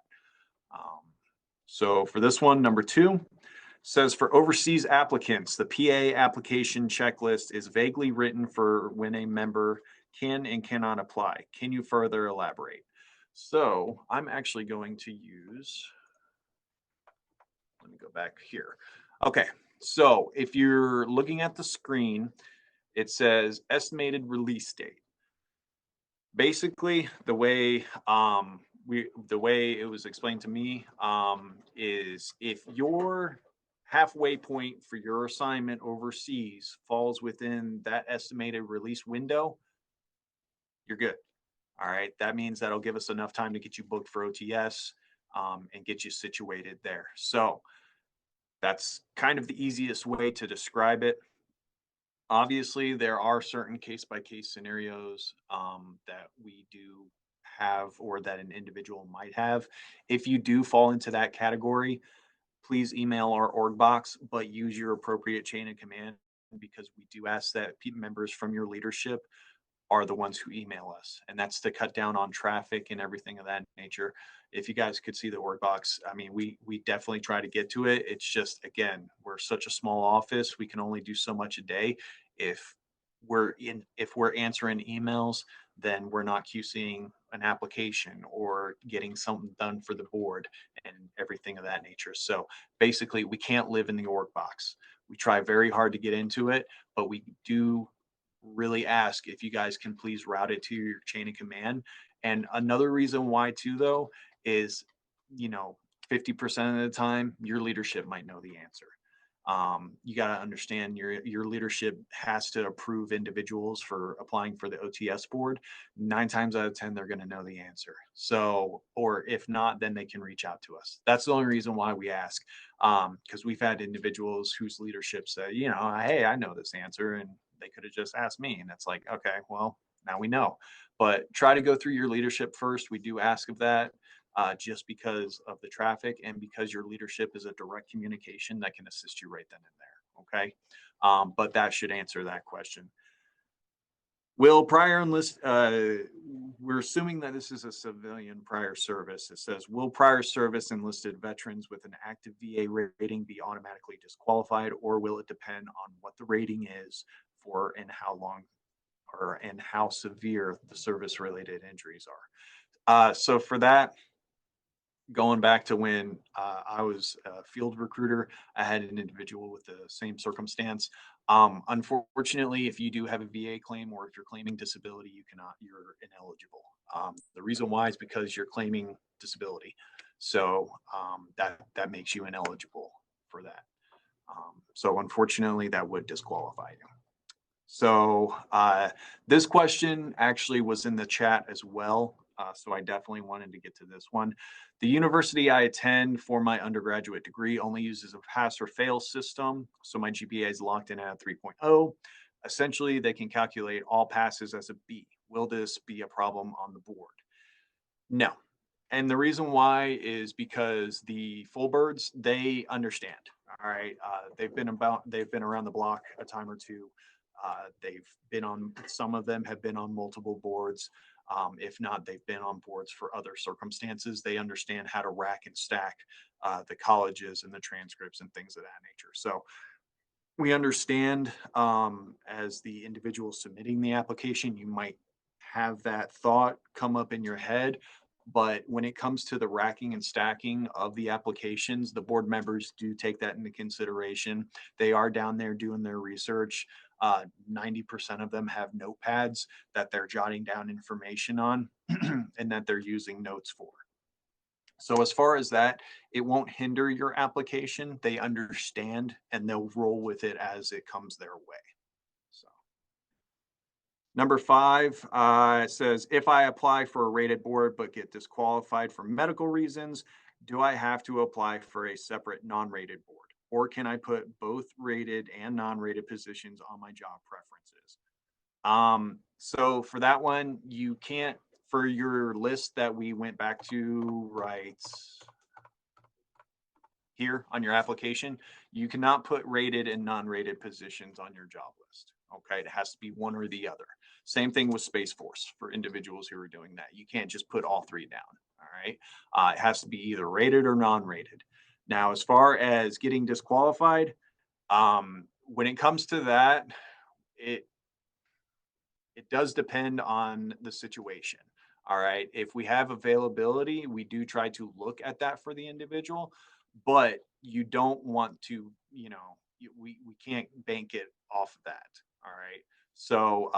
So for this one, number 2 says for overseas applicants, the PA application checklist is vaguely written for when a member can and cannot apply. Can you further elaborate? So I'm actually going to use, let me go back here. Okay. So if you're looking at the screen, it says estimated release date. Basically, the way it was explained to me is if you're halfway point for your assignment overseas falls within that estimated release window, you're good. All right. That means that'll give us enough time to get you booked for OTS, and get you situated there. So that's kind of the easiest way to describe it. Obviously, there are certain case by case scenarios that we do have or that an individual might have. If you do fall into that category, please email our org box, but use your appropriate chain of command, because we do ask that members from your leadership are the ones who email us, and that's to cut down on traffic and everything of that nature. If you guys could see the org box, I mean, we definitely try to get to it. It's just, again, we're such a small office, we can only do so much a day. If we're answering emails, then we're not QCing an application or getting something done for the board and everything of that nature. So basically, we can't live in the org box. We try very hard to get into it, but we do really ask if you guys can please route it to your chain of command. And another reason why too, though, is, you know, 50% of the time your leadership might know the answer. You got to understand your leadership has to approve individuals for applying for the OTS board. 9 times out of 10, they're going to know the answer. So, or if not, then they can reach out to us. That's the only reason why we ask, because we've had individuals whose leadership say, you know, hey, I know this answer, and they could have just asked me. And it's like, okay, well, now we know. But try to go through your leadership first. We do ask of that, just because of the traffic and because your leadership is a direct communication that can assist you right then and there. Okay. But that should answer that question. Will prior enlist, we're assuming that this is a civilian prior service. It says, will prior service enlisted veterans with an active VA rating be automatically disqualified, or will it depend on what the rating is for and how long or and how severe the service related injuries are? So for that, going back to when I was a field recruiter, I had an individual with the same circumstance. Unfortunately, if you do have a VA claim or if you're claiming disability, you're ineligible. The reason why is because you're claiming disability. So that makes you ineligible for that. So unfortunately, that would disqualify you. So this question actually was in the chat as well. So I definitely wanted to get to this one. The university I attend for my undergraduate degree only uses a pass or fail system. So my GPA is locked in at 3.0. Essentially, they can calculate all passes as a B. Will this be a problem on the board? No. And the reason why is because the full birds, they understand. All right. They've been around the block a time or two. Some of them have been on multiple boards. If not, they've been on boards for other circumstances. They understand how to rack and stack the colleges and the transcripts and things of that nature. So we understand, as the individual submitting the application, you might have that thought come up in your head. But when it comes to the racking and stacking of the applications, the board members do take that into consideration. They are down there doing their research. 90% of them have notepads that they're jotting down information on and that they're using notes for. So as far as that, it won't hinder your application. They understand and they'll roll with it as it comes their way. So number 5, it says, if I apply for a rated board but get disqualified for medical reasons, do I have to apply for a separate non-rated board? Or can I put both rated and non-rated positions on my job preferences? So for that one, you can't, for your list that we went back to right here on your application, you cannot put rated and non-rated positions on your job list. Okay, it has to be one or the other. Same thing with Space Force for individuals who are doing that. You can't just put all 3 down. All right, it has to be either rated or non-rated. Now, as far as getting disqualified, when it comes to that, it does depend on the situation. All right. If we have availability, we do try to look at that for the individual, but you don't want to, we can't bank it off of that. All right. So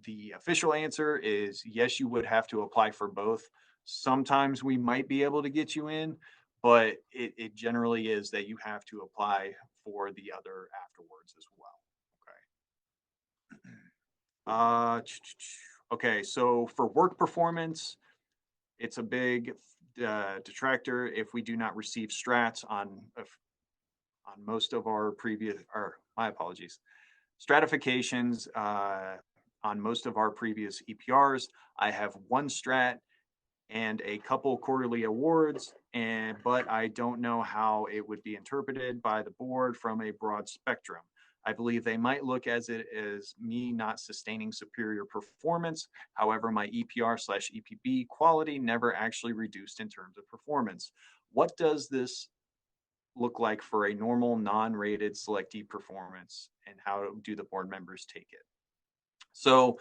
the official answer is yes, you would have to apply for both. Sometimes we might be able to get you in, but it generally is that you have to apply for the other afterwards as well. Okay, so for work performance, it's a big detractor if we do not receive strats on most of our previous, or my apologies, stratifications on most of our previous EPRs. I have one strat and a couple quarterly awards, and but I don't know how it would be interpreted by the board from a broad spectrum. I believe they might look as it as me not sustaining superior performance. However, my EPR/EPB quality never actually reduced in terms of performance. What does this look like for a normal non-rated selectee performance, and how do the board members take it? So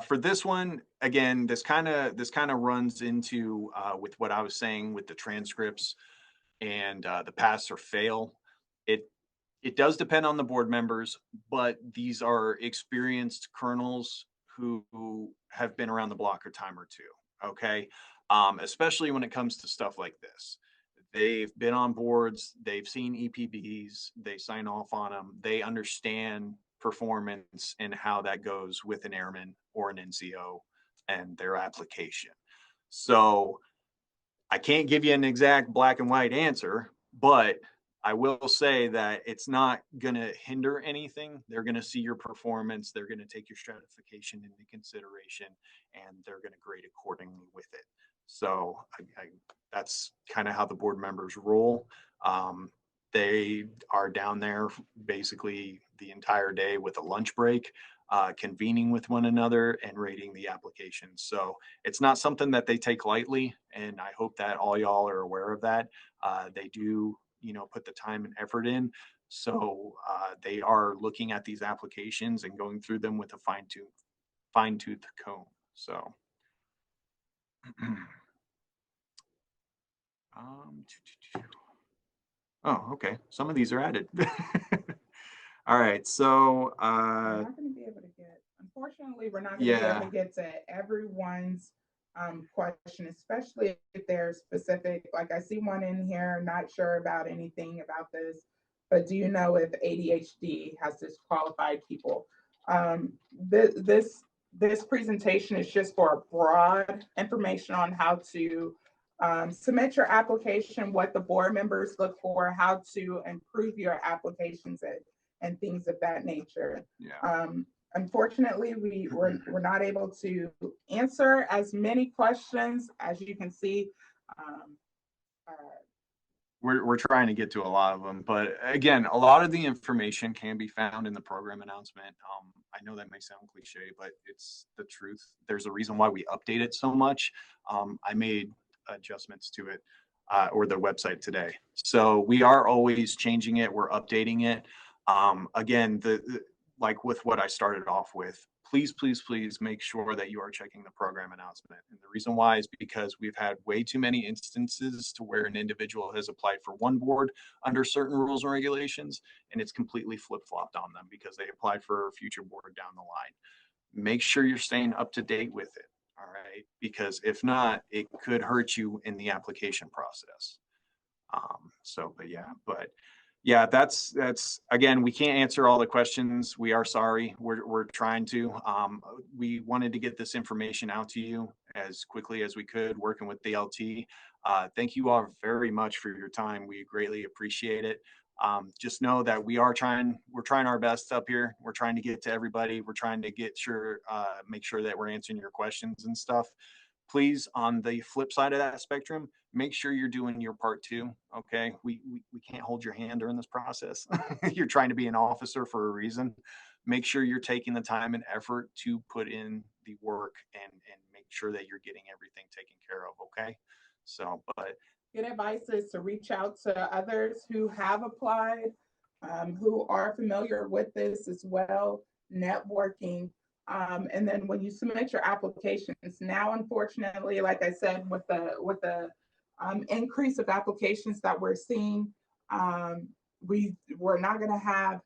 for this one, again, this kind of runs into with what I was saying with the transcripts and the pass or fail. It it does depend on the board members, but these are experienced colonels who have been around the block a time or two. Okay, especially when it comes to stuff like this. They've been on boards, they've seen EPBs, they sign off on them, they understand performance and how that goes with an airman or an NCO and their application. So I can't give you an exact black and white answer, but I will say that it's not going to hinder anything. They're going to see your performance, they're going to take your stratification into consideration, and they're going to grade accordingly with it. So that's kind of how the board members roll. Um, they are down there basically the entire day with a lunch break, convening with one another and rating the applications. So it's not something that they take lightly, and I hope that all y'all are aware of that. They do, put the time and effort in. So they are looking at these applications and going through them with a fine tooth comb. So Um, oh, okay. Some of these are added. All right. So, We're not going to be able to get, unfortunately, we're not going to be able yeah, to get to everyone's question, especially if they're specific. Like I see one in here, not sure about anything about this, but do you know if ADHD has disqualified people? Um, this presentation is just for broad information on how to submit your application, what the board members look for, how to improve your applications and things of that nature. yeah. Unfortunately, we're not able to answer as many questions as you can see. Um, uh, We're trying to get to a lot of them, but again, a lot of the information can be found in the program announcement. I know that may sound cliche, but it's the truth. There's a reason why we update it so much. I made adjustments to it or the website today, so we are always changing it. We're updating it. Again, like with what I started off with, please, please, please make sure that you are checking the program announcement. And the reason why is because we've had way too many instances to where an individual has applied for one board under certain rules and regulations, and it's completely flip flopped on them because they applied for a future board down the line. Make sure you're staying up to date with it. All right. Because if not, it could hurt you in the application process. But yeah, that's again, we can't answer all the questions. We are sorry. We're trying to. We wanted to get this information out to you as quickly as we could, working with DLT. Thank you all very much for your time. We greatly appreciate it. Just know that we're trying our best up here. We're trying to get to everybody. We're trying to make sure that we're answering your questions and stuff. Please, on the flip side of that spectrum, make sure you're doing your part too. Okay. We can't hold your hand during this process. You're trying to be an officer for a reason. Make sure you're taking the time and effort to put in the work and make sure that you're getting everything taken care of. Okay. So, but good advice is to reach out to others who have applied, who are familiar with this as well, networking. And then when you submit your applications, now unfortunately, like I said, with the increase of applications that we're seeing, we're not going to have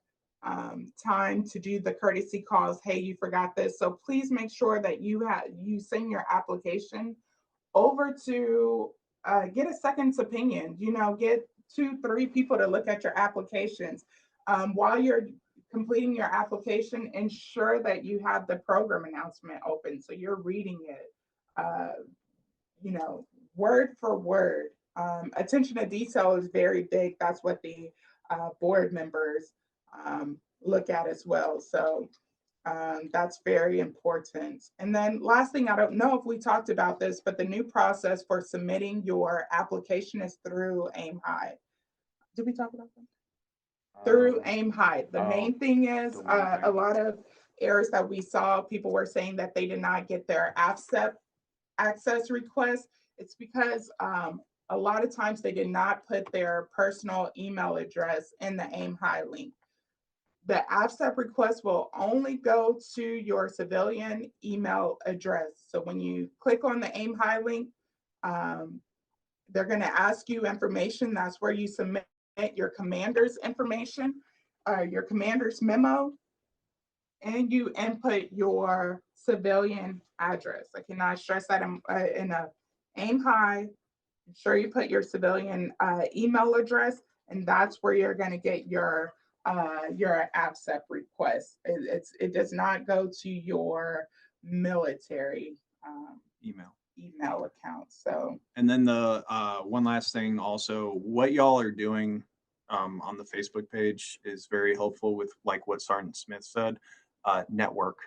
time to do the courtesy calls. Hey, you forgot this. So please make sure that you send your application over to get a second opinion, get 2, 3 people to look at your applications. While you're completing your application, ensure that you have the program announcement open so you're reading it, uh, word for word. Attention to detail is very big. That's what the board members look at as well. So that's very important. And then last thing, I don't know if we talked about this, but the new process for submitting your application is through AIM High. Did we talk about that? Through AIM High. The main thing is a lot of errors that we saw, people were saying that they did not get their AFCEP access request. It's because a lot of times they did not put their personal email address in the AIM High link. The AFCEP request will only go to your civilian email address. So when you click on the AIM High link, they're going to ask you information. That's where you submit your commander's information, your commander's memo, and you input your civilian address. I cannot stress that in a AIM High. Sure, you put your civilian email address, and that's where you're going to get your AFCEP request. It does not go to your military email account. So, and then the one last thing, also, what y'all are doing on the Facebook page is very helpful with like what Sergeant Smith said. Network.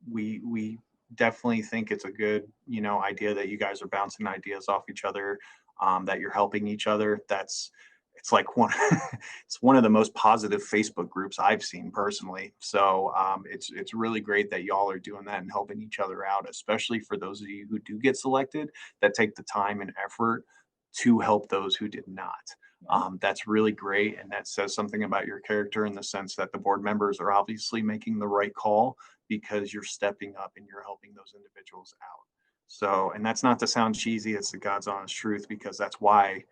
We definitely think it's a good idea that you guys are bouncing ideas off each other, that you're helping each other. It's like it's one of the most positive Facebook groups I've seen personally. So it's really great that y'all are doing that and helping each other out, especially for those of you who do get selected, that take the time and effort to help those who did not. That's really great, and that says something about your character in the sense that the board members are obviously making the right call because you're stepping up and you're helping those individuals out. So, and that's not to sound cheesy, it's the God's honest truth, because that's why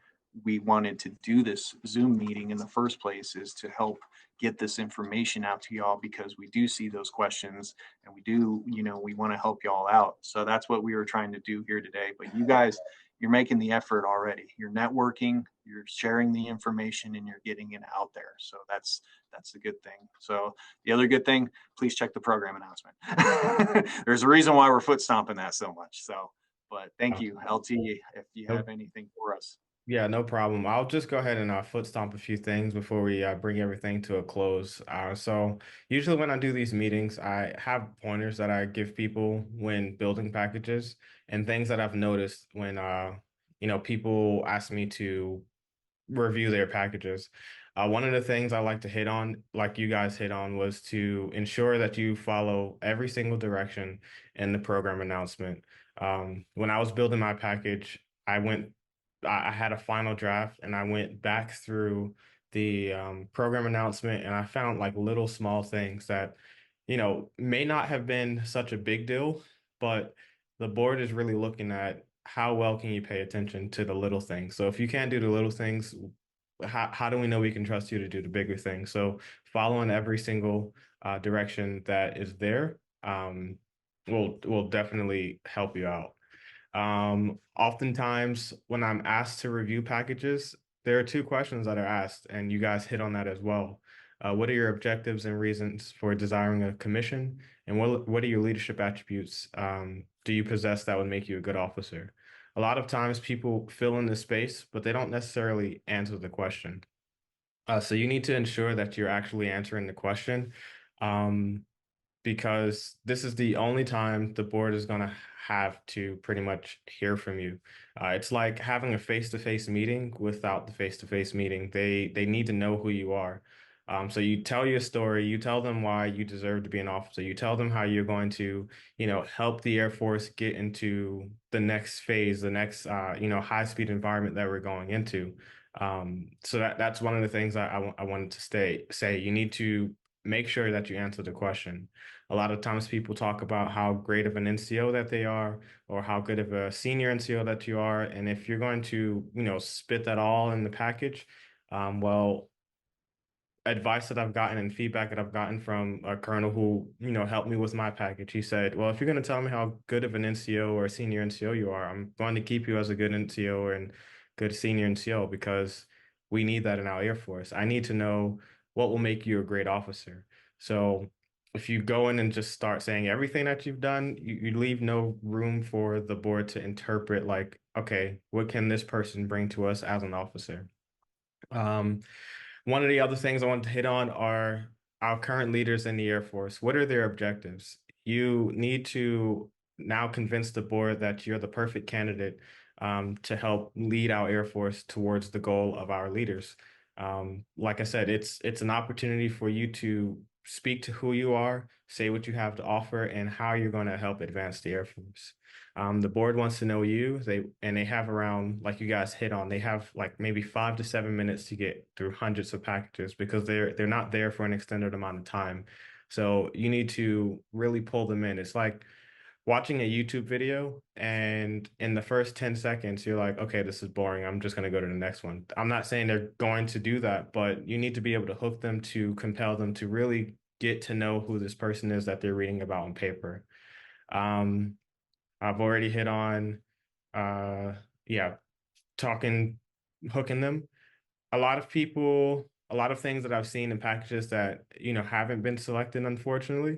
we wanted to do this Zoom meeting in the first place, is to help get this information out to y'all, because we do see those questions and we do, we want to help y'all out. So that's what we were trying to do here today. But you guys, you're making the effort already. You're networking, you're sharing the information, and you're getting it out there. So that's a good thing. So the other good thing, please check the program announcement. There's a reason why we're foot stomping that so much. So, but thank you, LT, if you have anything for us. Yeah, no problem. I'll just go ahead and foot stomp a few things before we bring everything to a close. So usually when I do these meetings, I have pointers that I give people when building packages, and things that I've noticed when people ask me to review their packages. One of the things I like to hit on, like you guys hit on, was to ensure that you follow every single direction in the program announcement. When I was building my package, I had a final draft, and I went back through the program announcement, and I found like little small things that, may not have been such a big deal, but the board is really looking at how well can you pay attention to the little things. So if you can't do the little things, how do we know we can trust you to do the bigger things? So following every single direction that is there will definitely help you out. Oftentimes when I'm asked to review packages, there are two questions that are asked, and you guys hit on that as well. What are your objectives and reasons for desiring a commission? And what are your leadership attributes do you possess that would make you a good officer? A lot of times people fill in the space, but they don't necessarily answer the question. So you need to ensure that you're actually answering the question. Um, because this is the only time the board is going to have to pretty much hear from you. It's like having a face-to-face meeting without the face-to-face meeting. They need to know who you are. So you tell your story, you tell them why you deserve to be an officer, you tell them how you're going to, help the Air Force get into the next phase, the next, high-speed environment that we're going into. So that's one of the things I wanted to say. You need to make sure that you answer the question. A lot of times people talk about how great of an NCO that they are, or how good of a senior NCO that you are. And if you're going to, spit that all in the package, well, advice that I've gotten and feedback that I've gotten from a colonel who, helped me with my package. He said, well, if you're going to tell me how good of an NCO or a senior NCO you are, I'm going to keep you as a good NCO and good senior NCO because we need that in our Air Force. I need to know what will make you a great officer. So if you go in and just start saying everything that you've done, you leave no room for the board to interpret like, okay, what can this person bring to us as an officer? Um, One of the other things I want to hit on are our current leaders in the Air Force. What are their objectives? You need to now convince the board that you're the perfect candidate to help lead our Air Force towards the goal of our leaders. Like I said, it's an opportunity for you to speak to who you are, say what you have to offer, and how you're going to help advance the Air Force. The board wants to know you. They have around, like you guys hit on, they have like maybe 5 to 7 minutes to get through hundreds of packages because they're not there for an extended amount of time. So you need to really pull them in. It's like watching a YouTube video, and in the first 10 seconds, you're like, okay, this is boring. I'm just going to go to the next one. I'm not saying they're going to do that, but you need to be able to hook them to compel them to really get to know who this person is that they're reading about on paper. Um, I've already hit on, uh, yeah, talking, hooking them. A lot of things that I've seen in packages that, haven't been selected, unfortunately,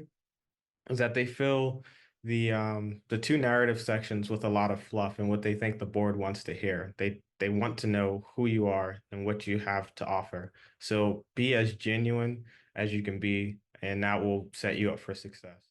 is that they fill the two narrative sections with a lot of fluff and what they think the board wants to hear. They want to know who you are and what you have to offer. So be as genuine as you can be, and that will set you up for success.